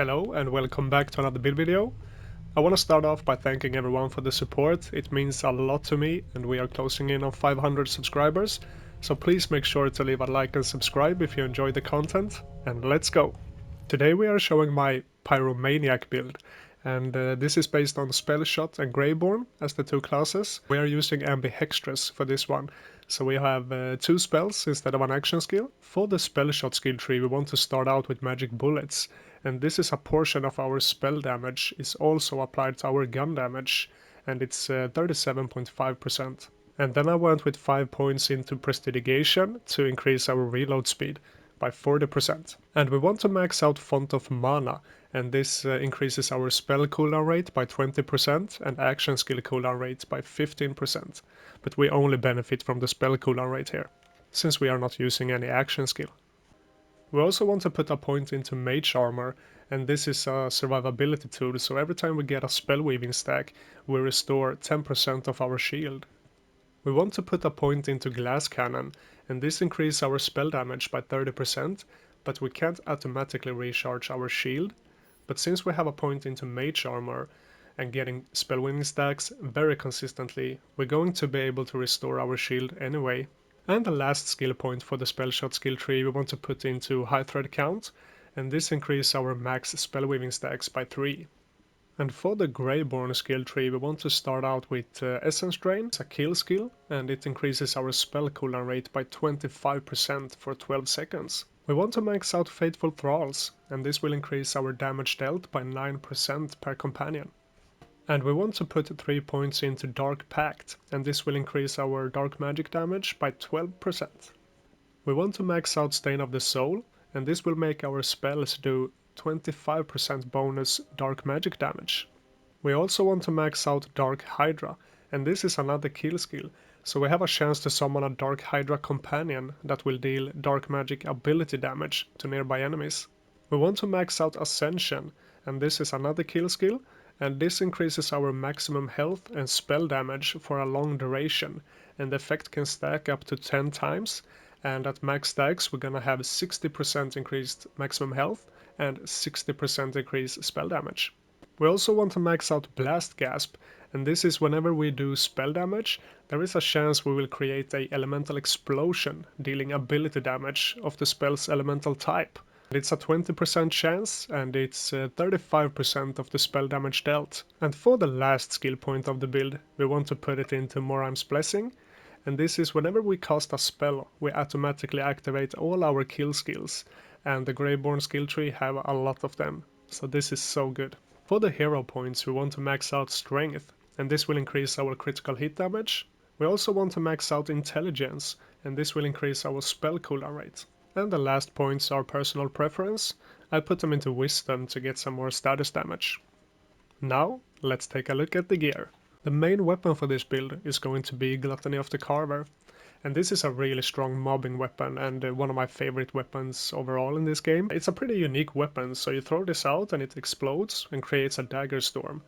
Hello and welcome back to another build video. I want to start off by thanking everyone for the support. It means a lot to me and we are closing in on 500 subscribers. So please make sure to leave a like and subscribe if you enjoy the content, and let's go! Today we are showing my Pyromaniac build, and this is based on Spellshot and Graveborn as the two classes. We are using 𝕃𝕚𝕚𝕓𝕖 for this one, so we have two spells instead of an action skill. For the Spellshot skill tree we want to start out with magic bullets, and this is a portion of our spell damage is also applied to our gun damage, and it's 37.5%. And then I went with 5 points into prestidigitation to increase our reload speed by 40%. And we want to max out Font of Mana, and this increases our spell cooldown rate by 20% and action skill cooldown rate by 15%. But we only benefit from the spell cooldown rate here, since we are not using any action skill. We also want to put a point into Mage Armor, and this is a survivability tool, so every time we get a spell weaving stack, we restore 10% of our shield. We want to put a point into Glass Cannon, and this increases our spell damage by 30%, but we can't automatically recharge our shield. But since we have a point into Mage Armor and getting spell weaving stacks very consistently, we're going to be able to restore our shield anyway. And the last skill point for the Spellshot skill tree we want to put into High Thread Count, and this increases our max spellweaving stacks by 3. And for the Graveborn skill tree we want to start out with Essence Drain. It's a kill skill, and it increases our spell cooldown rate by 25% for 12 seconds. We want to max out Fateful Thralls, and this will increase our damage dealt by 9% per companion. And we want to put 3 points into Dark Pact, and this will increase our dark magic damage by 12%. We want to max out Stain of the Soul, and this will make our spells do 25% bonus dark magic damage. We also want to max out Dark Hydra, and this is another kill skill, so we have a chance to summon a Dark Hydra companion that will deal dark magic ability damage to nearby enemies. We want to max out Ascension, and this is another kill skill, and this increases our maximum health and spell damage for a long duration, and the effect can stack up to 10 times, and at max stacks we're gonna have 60% increased maximum health and 60% increased spell damage. We also want to max out Blast Gasp, and this is whenever we do spell damage, there is a chance we will create a elemental explosion dealing ability damage of the spell's elemental type. It's a 20% chance, and it's 35% of the spell damage dealt. And for the last skill point of the build, we want to put it into Moraim's Blessing, and this is whenever we cast a spell, we automatically activate all our kill skills, and the Graveborn skill tree have a lot of them, so this is so good. For the hero points we want to max out Strength, and this will increase our critical hit damage. We also want to max out Intelligence, and this will increase our spell cooldown rate. And the last points are personal preference. I put them into Wisdom to get some more status damage. Now, let's take a look at the gear. The main weapon for this build is going to be Gluttony of the Carver. And this is a really strong mobbing weapon and one of my favorite weapons overall in this game. It's a pretty unique weapon, so you throw this out and it explodes and creates a dagger storm.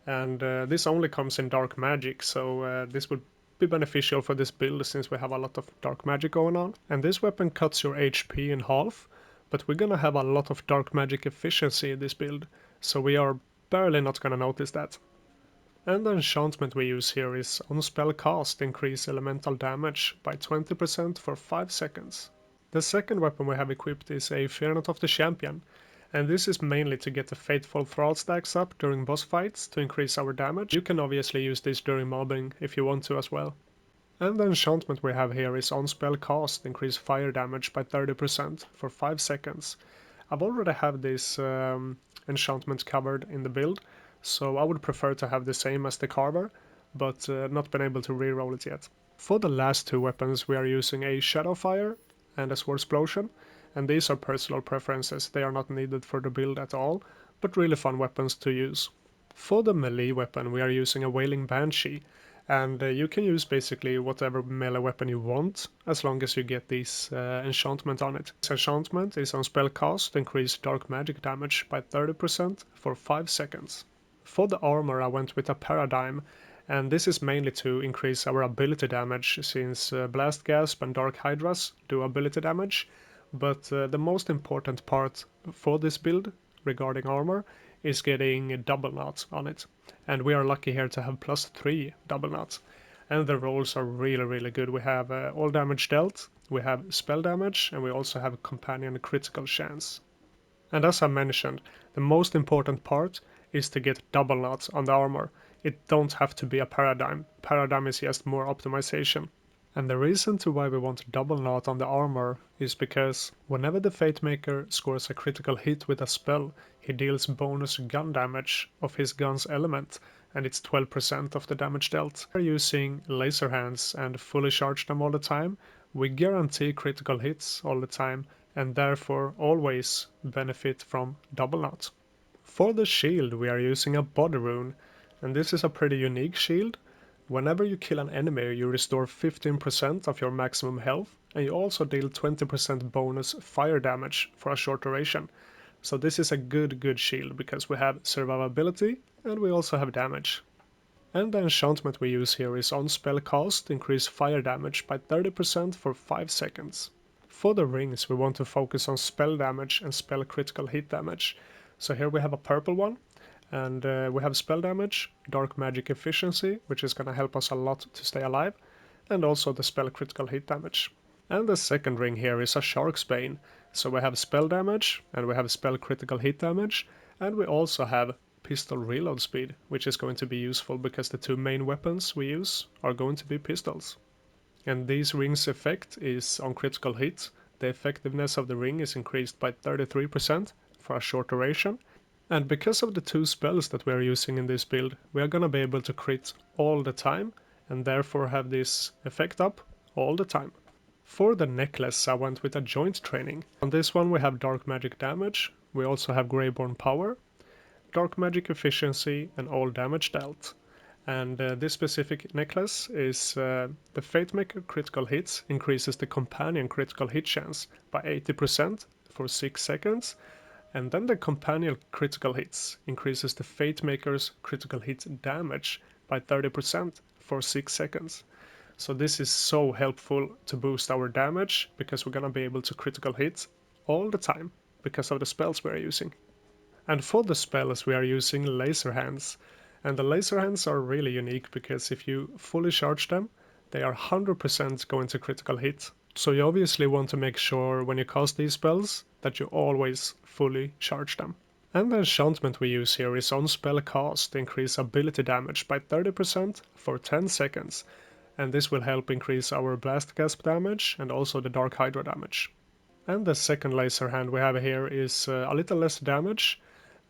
And this only comes in dark magic, so this would be beneficial for this build since we have a lot of dark magic going on. And this weapon cuts your HP in half, but we're gonna have a lot of dark magic efficiency in this build, so we are barely not gonna notice that. And the enchantment we use here is on spell cast increase elemental damage by 20% for 5 seconds. The second weapon we have equipped is a Fear Not of the Champion, and this is mainly to get the Fateful Thrall stacks up during boss fights to increase our damage. You can obviously use this during mobbing if you want to as well. And the enchantment we have here is on spell cast increase fire damage by 30% for 5 seconds. I've already have this enchantment covered in the build, so I would prefer to have the same as the Carver, but not been able to reroll it yet. For the last two weapons we are using a Shadowfire and a Sword Explosion, and these are personal preferences, they are not needed for the build at all, but really fun weapons to use. For the melee weapon we are using a Wailing Banshee, and you can use basically whatever melee weapon you want, as long as you get this enchantment on it. This enchantment is on spell cast to increase dark magic damage by 30% for 5 seconds. For the armor I went with a Paradigm, and this is mainly to increase our ability damage, since Blast Gasp and Dark Hydras do ability damage, but the most important part for this build regarding armor is getting double knots on it. And we are lucky here to have +3 double knots. And the rolls are really good. We have all damage dealt, we have spell damage, and we also have companion critical chance. And as I mentioned, the most important part is to get double knots on the armor. It don't have to be a paradigm. Paradigm is just more optimization. And the reason to why we want double knot on the armor is because whenever the Fatemaker scores a critical hit with a spell, he deals bonus gun damage of his gun's element, and it's 12% of the damage dealt. If we're using laser hands and fully charge them all the time, we guarantee critical hits all the time, and therefore always benefit from double knot. For the shield we are using a body rune, and this is a pretty unique shield. Whenever you kill an enemy you restore 15% of your maximum health, and you also deal 20% bonus fire damage for a short duration. So this is a good shield because we have survivability and we also have damage. And the enchantment we use here is on spell cast, increase fire damage by 30% for 5 seconds. For the rings we want to focus on spell damage and spell critical hit damage. So here we have a purple one, and we have spell damage, dark magic efficiency, which is gonna help us a lot to stay alive, and also the spell critical hit damage. And the second ring here is a Shark's Bane, so we have spell damage, and we have spell critical hit damage, and we also have pistol reload speed, which is going to be useful because the two main weapons we use are going to be pistols. And these rings' effect is on critical hit. The effectiveness of the ring is increased by 33% for a short duration. And because of the two spells that we are using in this build, we are gonna be able to crit all the time, and therefore have this effect up all the time. For the necklace I went with a joint training. On this one we have dark magic damage, we also have Graveborn power, dark magic efficiency, and all damage dealt. And this specific necklace is the Fatemaker critical hits increases the companion critical hit chance by 80% for 6 seconds, and then the companion critical hits increases the Fatemaker's critical hit damage by 30% for 6 seconds. So this is so helpful to boost our damage because we're gonna be able to critical hit all the time because of the spells we are using. And for the spells we are using laser hands. And the laser hands are really unique because if you fully charge them, they are 100% going to critical hit. So you obviously want to make sure when you cast these spells that you always fully charge them. And the enchantment we use here is on spell cast, increase ability damage by 30% for 10 seconds. And this will help increase our blast gasp damage and also the dark hydra damage. And the second laser hand we have here is a little less damage,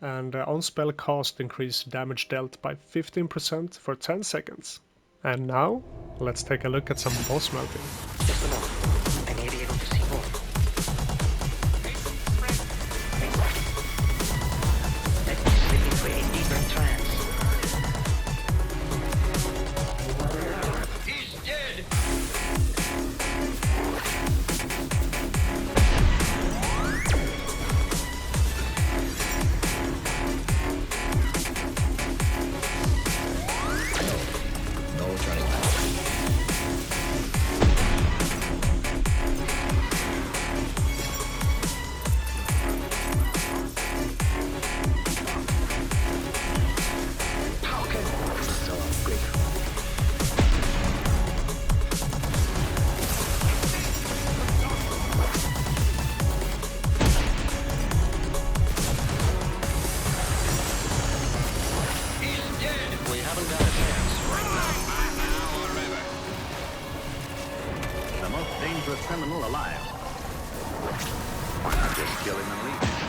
and on spell cast increase damage dealt by 15% for 10 seconds. And now, let's take a look at some boss melting. Just a moment. I may be able to see more. Let me slip into a deeper trance. He's dead! No turning back. The most dangerous criminal alive. Why not just kill him and leave?